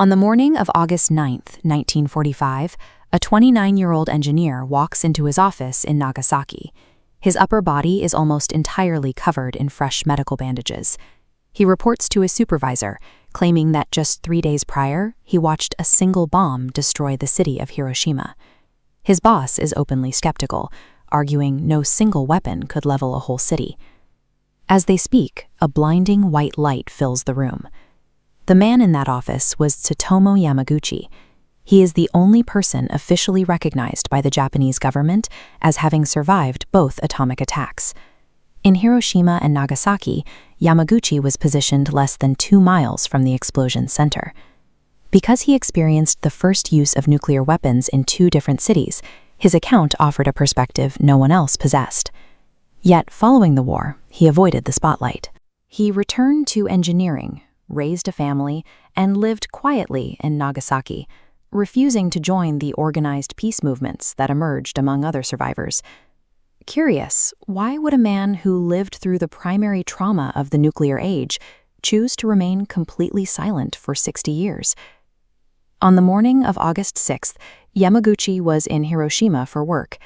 On the morning of August 9th, 1945, a 29-year-old engineer walks into his office in Nagasaki. His upper body is almost entirely covered in fresh medical bandages. He reports to his supervisor, claiming that just 3 days prior, he watched a single bomb destroy the city of Hiroshima. His boss is openly skeptical, arguing no single weapon could level a whole city. As they speak, a blinding white light fills the room. The man in that office was Tsutomu Yamaguchi. He is the only person officially recognized by the Japanese government as having survived both atomic attacks. In Hiroshima and Nagasaki, Yamaguchi was positioned less than 2 miles from the explosion's center. Because he experienced the first use of nuclear weapons in 2 different cities, his account offered a perspective no one else possessed. Yet, following the war, he avoided the spotlight. He returned to engineering, raised a family, and lived quietly in Nagasaki, refusing to join the organized peace movements that emerged among other survivors. Curious, why would a man who lived through the primary trauma of the nuclear age choose to remain completely silent for 60 years? On the morning of August 6th, Yamaguchi was in Hiroshima for work.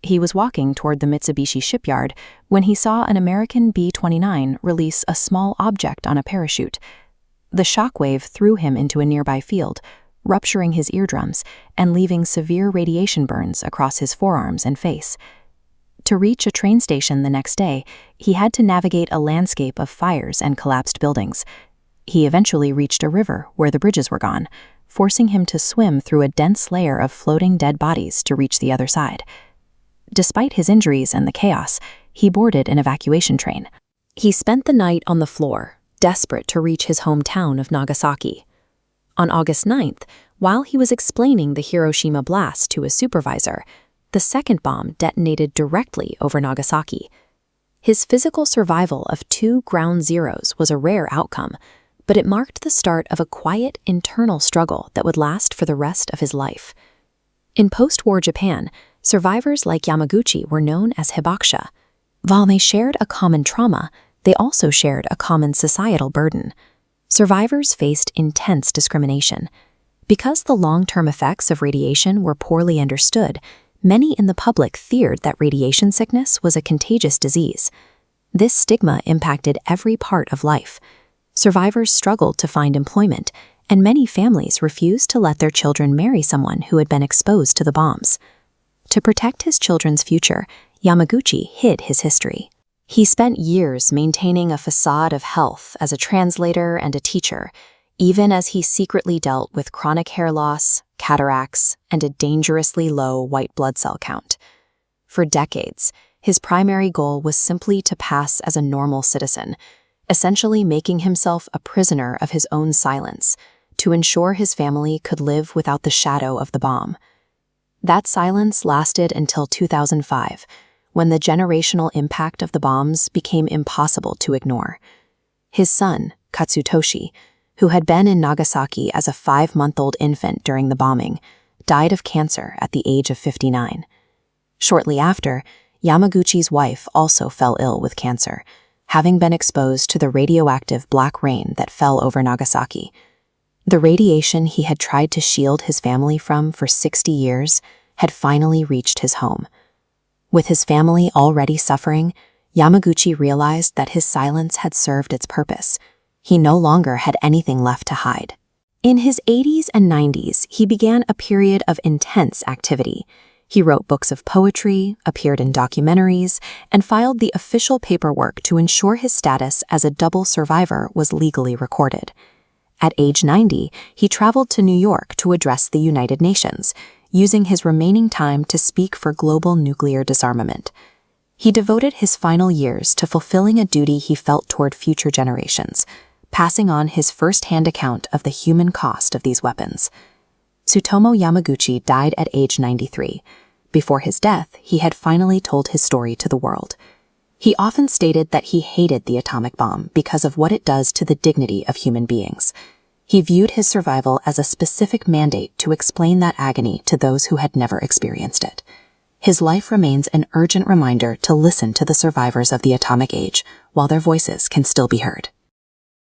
He was walking toward the Mitsubishi shipyard when he saw an American B-29 release a small object on a parachute. The shockwave threw him into a nearby field, rupturing his eardrums and leaving severe radiation burns across his forearms and face. To reach a train station the next day, he had to navigate a landscape of fires and collapsed buildings. He eventually reached a river where the bridges were gone, forcing him to swim through a dense layer of floating dead bodies to reach the other side. Despite his injuries and the chaos, he boarded an evacuation train. He spent the night on the floor, desperate to reach his hometown of Nagasaki. On August 9th, while he was explaining the Hiroshima blast to his supervisor, the second bomb detonated directly over Nagasaki. His physical survival of 2 ground zeros was a rare outcome, but it marked the start of a quiet internal struggle that would last for the rest of his life. In post-war Japan, survivors like Yamaguchi were known as hibakusha. While they shared a common trauma, they also shared a common societal burden. Survivors faced intense discrimination. Because the long-term effects of radiation were poorly understood, many in the public feared that radiation sickness was a contagious disease. This stigma impacted every part of life. Survivors struggled to find employment, and many families refused to let their children marry someone who had been exposed to the bombs. To protect his children's future, Yamaguchi hid his history. He spent years maintaining a facade of health as a translator and a teacher, even as he secretly dealt with chronic hair loss, cataracts, and a dangerously low white blood cell count. For decades, his primary goal was simply to pass as a normal citizen, essentially making himself a prisoner of his own silence, to ensure his family could live without the shadow of the bomb. That silence lasted until 2005, when the generational impact of the bombs became impossible to ignore. His son, Katsutoshi, who had been in Nagasaki as a 5-month-old infant during the bombing, died of cancer at the age of 59. Shortly after, Yamaguchi's wife also fell ill with cancer, having been exposed to the radioactive black rain that fell over Nagasaki. The radiation he had tried to shield his family from for 60 years had finally reached his home. With his family already suffering, Yamaguchi realized that his silence had served its purpose. He no longer had anything left to hide. In his 80s and 90s, he began a period of intense activity. He wrote books of poetry, appeared in documentaries, and filed the official paperwork to ensure his status as a double survivor was legally recorded. At age 90, he traveled to New York to address the United Nations, using his remaining time to speak for global nuclear disarmament. He devoted his final years to fulfilling a duty he felt toward future generations, passing on his first-hand account of the human cost of these weapons. Tsutomu Yamaguchi died at age 93. Before his death, he had finally told his story to the world. He often stated that he hated the atomic bomb because of what it does to the dignity of human beings. He viewed his survival as a specific mandate to explain that agony to those who had never experienced it. His life remains an urgent reminder to listen to the survivors of the atomic age while their voices can still be heard.